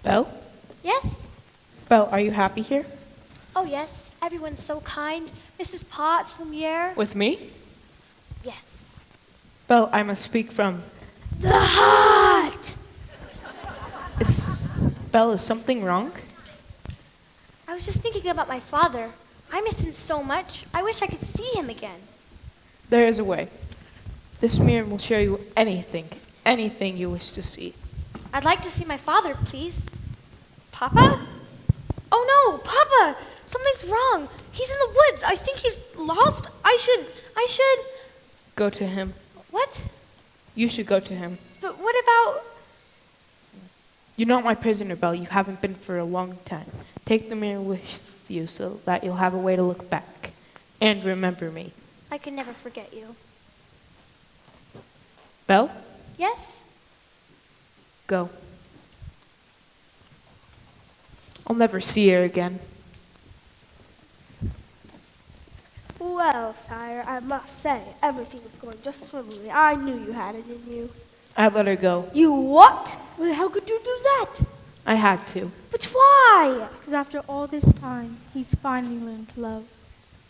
Belle? Yes? Belle, are you happy here? Oh, yes. Everyone's so kind. Mrs. Potts, Lumiere. With me? Yes. Belle, I must speak from... The heart! Belle, is something wrong? I was just thinking about my father. I miss him so much. I wish I could see him again. There is a way. This mirror will show you anything you wish to see. I'd like to see my father, please. Papa? Oh no, Papa! Something's wrong. He's in the woods. I think he's lost. I should. Go to him. What? You should go to him. But what about... You're not my prisoner, Belle. You haven't been for a long time. Take the mirror with you so that you'll have a way to look back. And remember me. I can never forget you. Belle, Yes? go. I'll never see her again. Well, sire, I must say, everything is going just swimmingly. I knew you had it in you. I let her go. You what? Well, how could you do that? I had to. But why? Because after all this time, he's finally learned to love.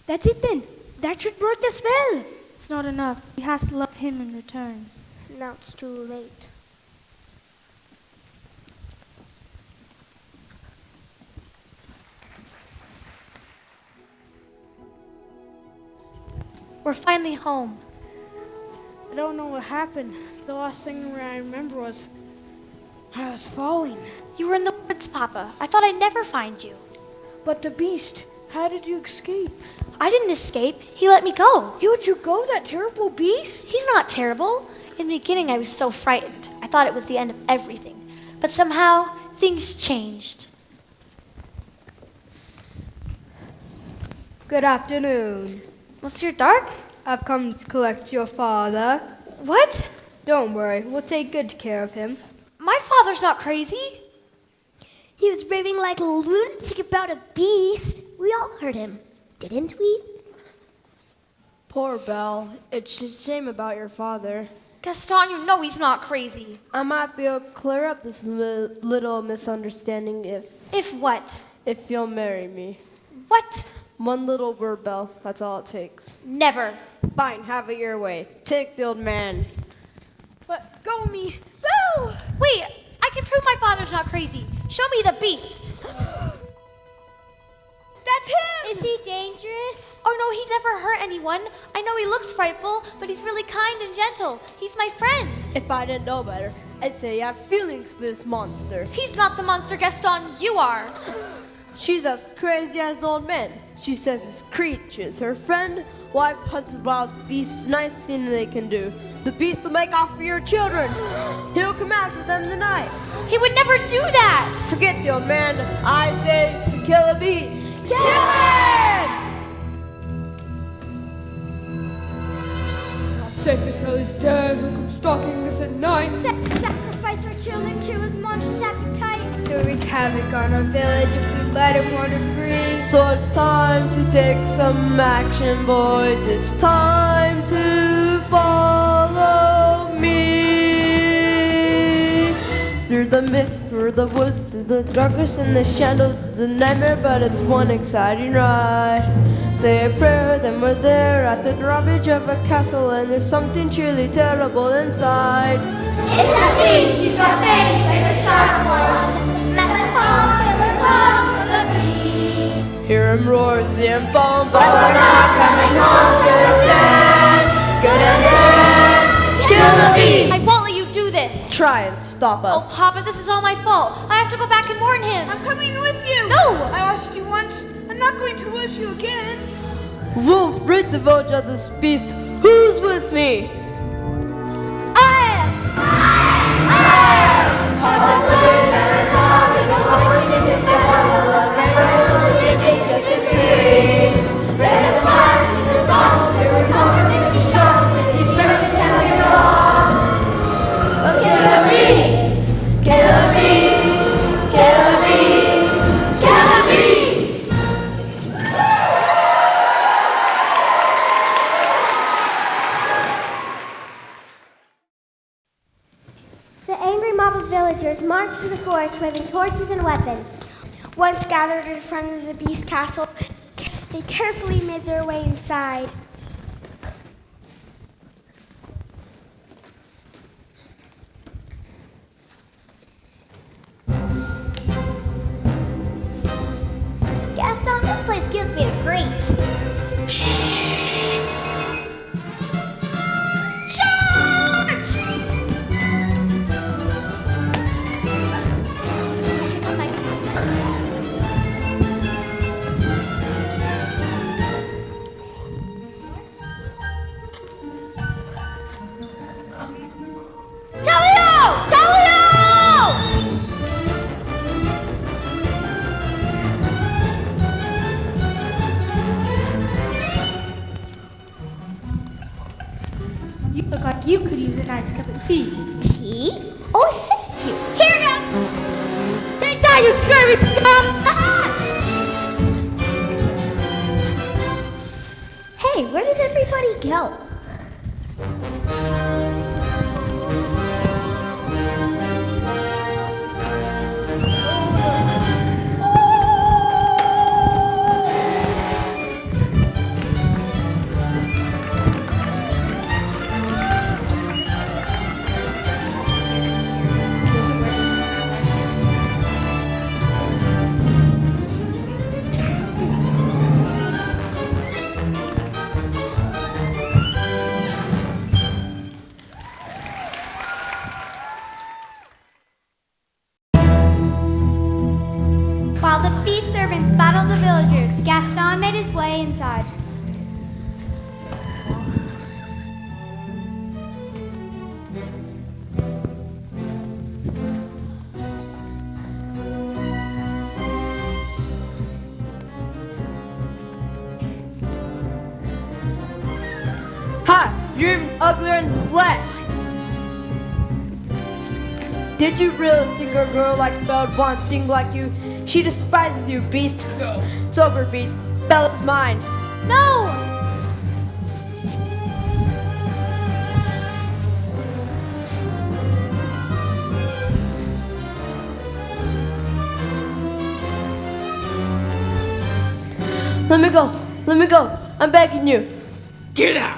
That's it then. That should break the spell. It's not enough. He has to love him in return. Now it's too late. We're finally home. I don't know what happened. The last thing I remember was I was falling. You were in the woods, Papa. I thought I'd never find you. But the beast, how did you escape? I didn't escape. He let me go. You let you go, that terrible beast? He's not terrible. In the beginning, I was so frightened. I thought it was the end of everything. But somehow, things changed. Good afternoon. Monsieur Dark? I've come to collect your father. What? Don't worry, we'll take good care of him. My father's not crazy. He was raving like a lunatic about a beast. We all heard him, didn't we? Poor Belle. It's a shame about your father. Gaston, you know he's not crazy. I might be able to clear up this little misunderstanding If what? if you'll marry me. What? One little word, Belle. That's all it takes. Never. Fine, have it your way. Take the old man. But go me. Boo! Wait, I can prove my father's not crazy. Show me the beast. That's him! Is he dangerous? Oh no, he never hurt anyone. I know he looks frightful, but he's really kind and gentle. He's my friend. If I didn't know better, I'd say you have feelings for this monster. He's not the monster, Gaston. You are. She's as crazy as the old man. She says this creature is her friend. Why punch wild beasts? Nice thing they can do. The beast will make off for your children. He'll come after them tonight. He would never do that. Forget the old man. I say kill a beast. Kill him! Safe to tell he's dead. Who comes stalking us at night? Set to sacrifice our children to his monstrous appetite. He'll wreak havoc on our village if we let him wander free. So it's time to take some action, boys. It's time to follow me. Through the mist, through the wood, through the darkness and the shadows. It's a nightmare, but it's one exciting ride. Say a prayer, then we're there at the drawbridge of a castle, and there's something truly terrible inside. It's a beast, he's got fangs like a sharp one. Massive paws, killer paws for the beast. Hear him roar, see him fall, but we're not coming home till it's dead. Good and dead, kill the beast. I won't let you do this. Try and stop Oh, us. Papa, this is all my fault. I have to go back and warn him. I'm coming with you! No! I asked you once. I'm not going to lose you again. We'll rid the village of this beast. Who's with me? The angry mob of villagers marched to the forest waving torches and weapons. Once gathered in front of the beast castle, they carefully made their way inside. You look like you could use a nice cup of tea. Tea? Oh, thank you. Here you go. Take that, you scurvy scum! Hey, where did everybody go? While the feast servants battled the villagers, Gaston made his way inside. Ha! You're even uglier in the flesh! Did you really think a girl like Belle would want to think like you? She despises you, beast. No. It's over, beast. Belle is mine. No! Let me go. Let me go. I'm begging you. Get out!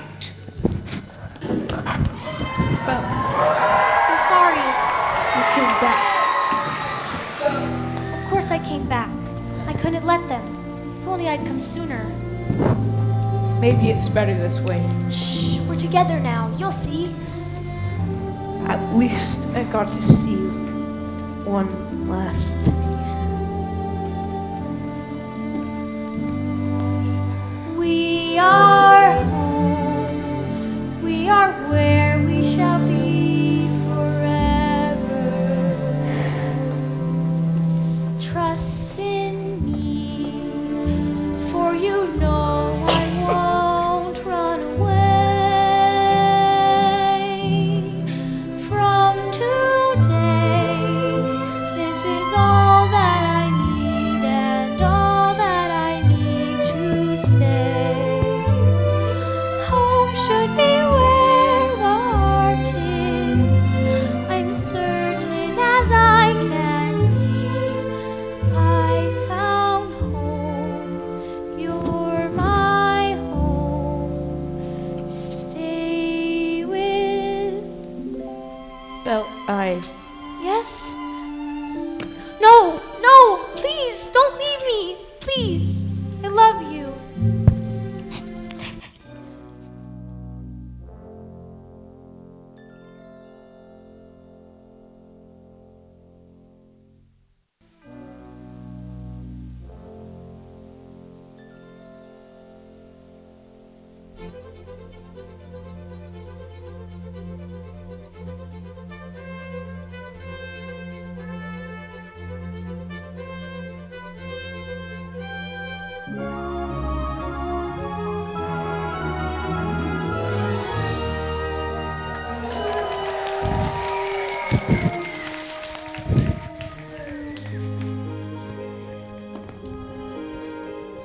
Belle, I'm sorry. You came back. Of course I came back. I couldn't let them. If only I'd come sooner. Maybe it's better this way. Shh, we're together now. You'll see. At least I got to see you one last. We are home. We are where we shall be forever. Trust in me, for you know I won't run away. From today, this is all that I need and all that I need to say. Home should be where the heart is. I'm certain as I can be. I found home. You're my home. Stay with. Well, Yes? No, no, please don't leave me. Please. I love you.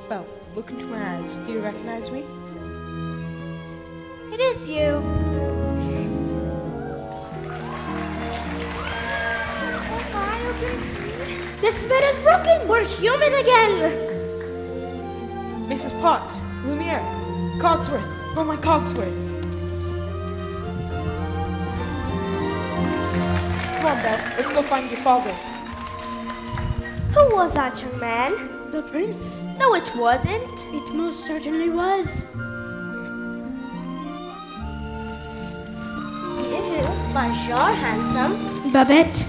well, look into my eyes. Do you recognize me? It is you. This bed is broken. We're human again. Mrs. Potts, Lumiere, Cogsworth. Oh, my Cogsworth. Come on, Belle. Let's go find your father. Who was that young man? The prince. No, it wasn't. It most certainly was. Bonjour, handsome. Babette,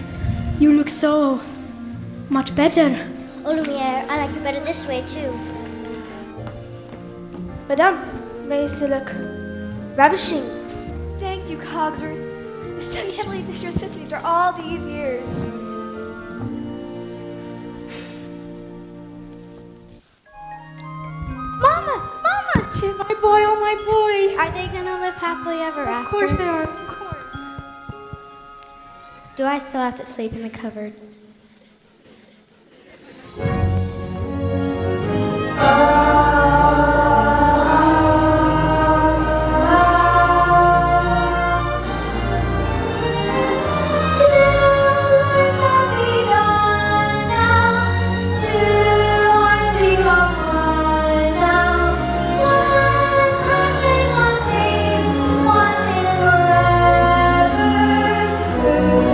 you look so much better. Oh, Lumiere, I like you better this way, too. Madame, Mace, you look ravishing. Thank you, Cogsworth. I still can't believe this year's with me after all these years. Mama! Chip, my boy, oh my boy! Are they gonna live happily ever after? Of course they are, of course. Do I still have to sleep in the cupboard? Forever true.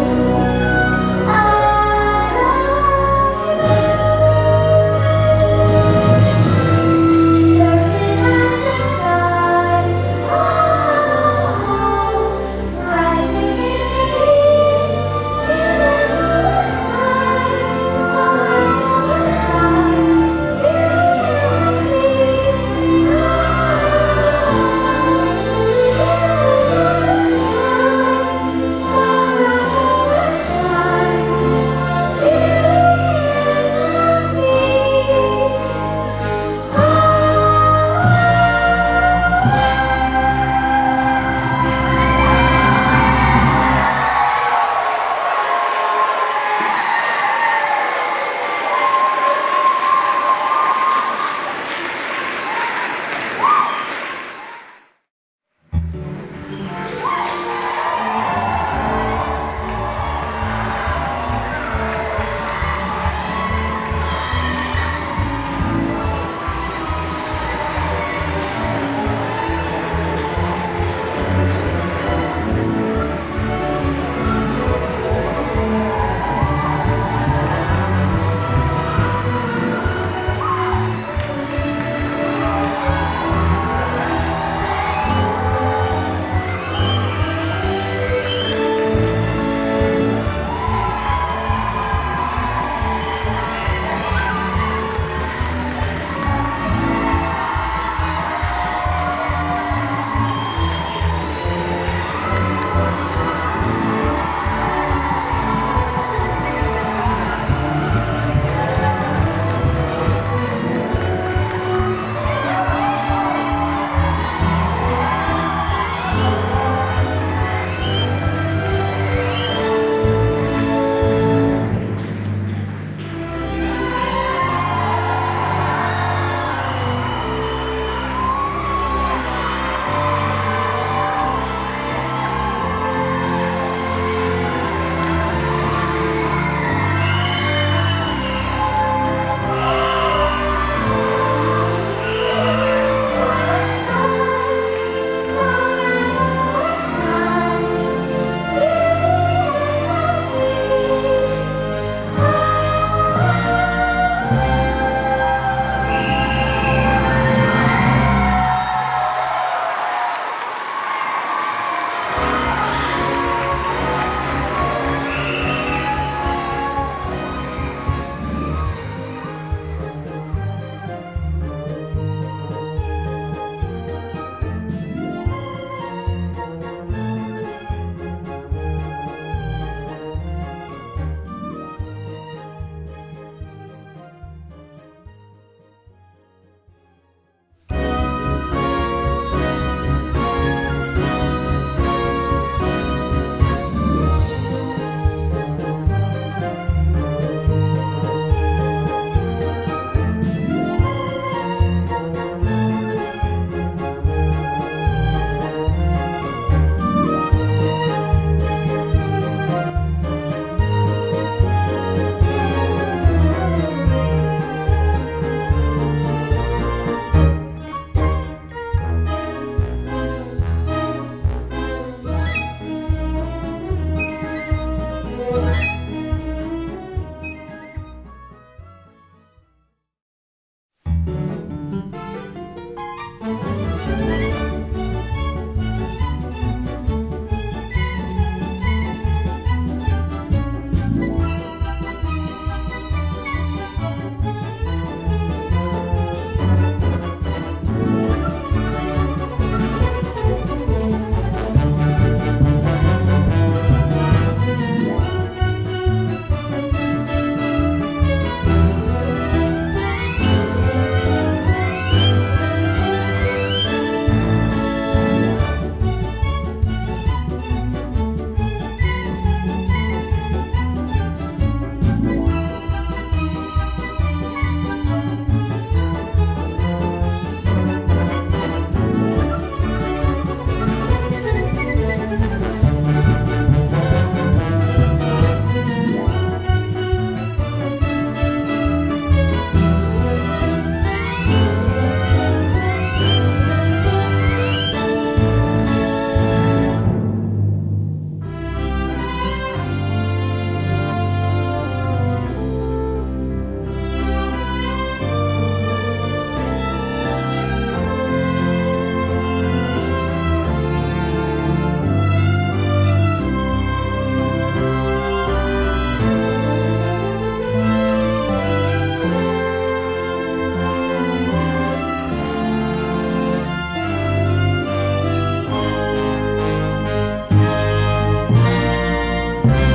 Thank you.